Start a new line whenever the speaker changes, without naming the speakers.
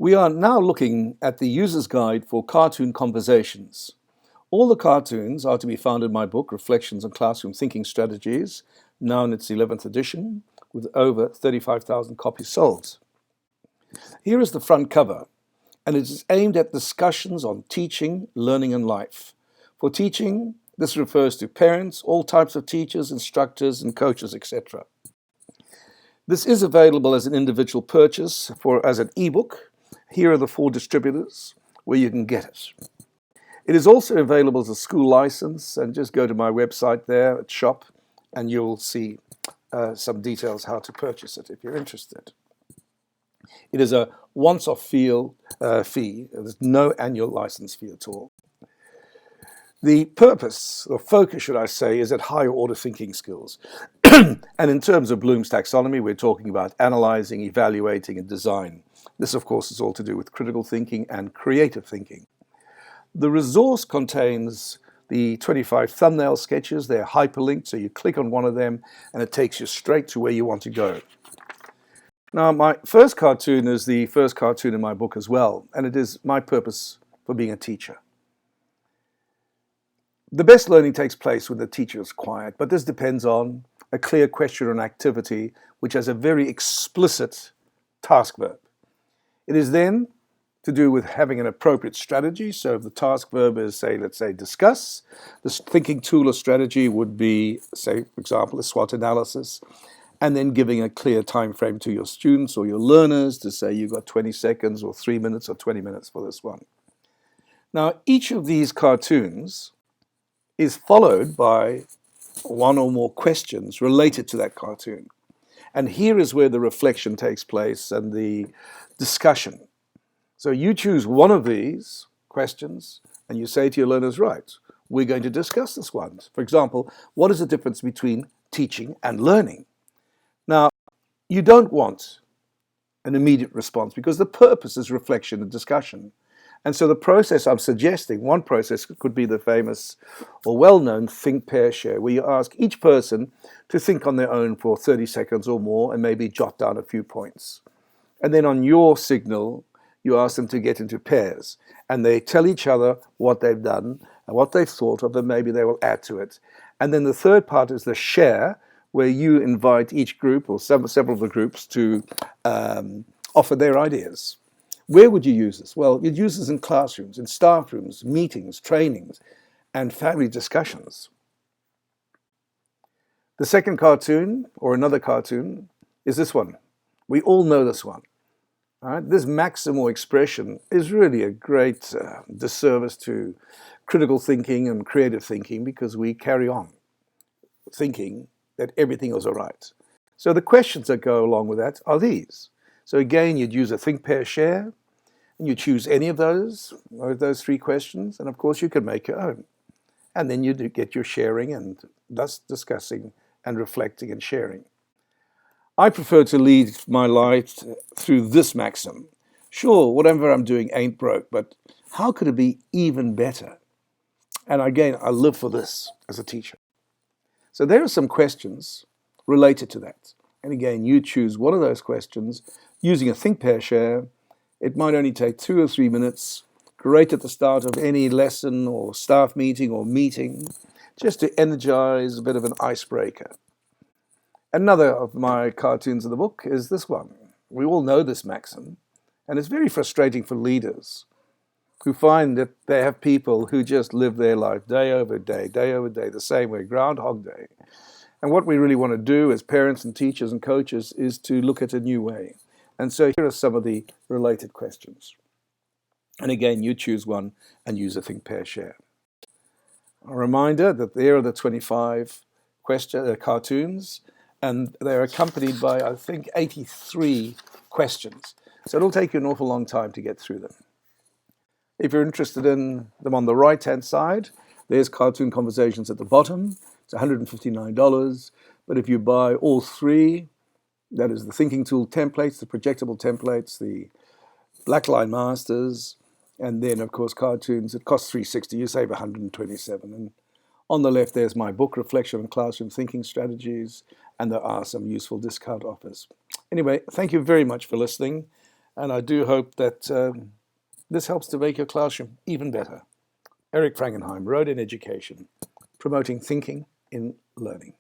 We are now looking at the user's guide for cartoon conversations. All the cartoons are to be found in my book, Reflections on Classroom Thinking Strategies, now in its 11th edition, with over 35,000 copies sold. Here is the front cover, and it is aimed at discussions on teaching, learning, and life. For teaching, this refers to parents, all types of teachers, instructors, and coaches, etc. This is available as an individual purchase as an ebook. Here are the 4 distributors where you can get it. It is also available as a school license, and just go to my website there at shop and you'll see some details how to purchase it if you're interested. It is a once-off fee. There's no annual license fee at all. The purpose, or focus should I say, is at higher order thinking skills. And in terms of Bloom's taxonomy, we're talking about analyzing, evaluating, and design. This, of course, is all to do with critical thinking and creative thinking. The resource contains the 25 thumbnail sketches. They're hyperlinked, so you click on one of them and it takes you straight to where you want to go. Now, my first cartoon is the first cartoon in my book as well, and it is my purpose for being a teacher. The best learning takes place when the teacher is quiet, but this depends on a clear question or an activity which has a very explicit task verb. It is then to do with having an appropriate strategy. So if the task verb is, let's say, discuss, the thinking tool or strategy would be, say, for example, a SWOT analysis, and then giving a clear time frame to your students or your learners to say you've got 20 seconds or 3 minutes or 20 minutes for this one. Now, each of these cartoons is followed by one or more questions related to that cartoon. And here is where the reflection takes place and the discussion. So you choose one of these questions and you say to your learners, right, we're going to discuss this one. For example, what is the difference between teaching and learning? Now, you don't want an immediate response because the purpose is reflection and discussion. And so the process I'm suggesting, one process could be the famous or well-known think, pair, share, where you ask each person to think on their own for 30 seconds or more and maybe jot down a few points. And then on your signal, you ask them to get into pairs and they tell each other what they've done and what they've thought of, and maybe they will add to it. And then the third part is the share, where you invite each group or several of the groups to offer their ideas. Where would you use this? Well, you'd use this in classrooms, in staff rooms, meetings, trainings, and family discussions. The second cartoon, or another cartoon, is this one. We all know this one. All right? This maximal expression is really a great disservice to critical thinking and creative thinking because we carry on thinking that everything is all right. So the questions that go along with that are these. So again, you'd use a think, pair, share, and you choose any of those 3 questions, and of course you can make your own. And then you get your sharing and thus discussing and reflecting and sharing. I prefer to lead my life through this maxim. Sure, whatever I'm doing ain't broke, but how could it be even better? And again, I live for this as a teacher. So there are some questions related to that. And again, you choose one of those questions using a think, pair, share. It might only take 2 or 3 minutes, great at the start of any lesson or staff meeting or meeting, just to energize a bit of an icebreaker. Another of my cartoons in the book is this one. We all know this maxim, and it's very frustrating for leaders who find that they have people who just live their life day over day, the same way, Groundhog Day. And what we really want to do as parents and teachers and coaches is to look at a new way. And so here are some of the related questions. And again, you choose one and use a think, pair, share. A reminder that there are the 25 cartoons, and they're accompanied by, I think, 83 questions. So it'll take you an awful long time to get through them. If you're interested in them on the right-hand side, there's Cartoon Conversations at the bottom. It's $159. But if you buy all 3, that is the Thinking Tool templates, the projectable templates, the Blackline Masters, and then, of course, cartoons, it costs $360. You save $127. And on the left, there's my book, Reflection on Classroom Thinking Strategies, and there are some useful discount offers. Anyway, thank you very much for listening. And I do hope that this helps to make your classroom even better. Eric Frankenheim, Road in Education, promoting thinking in learning.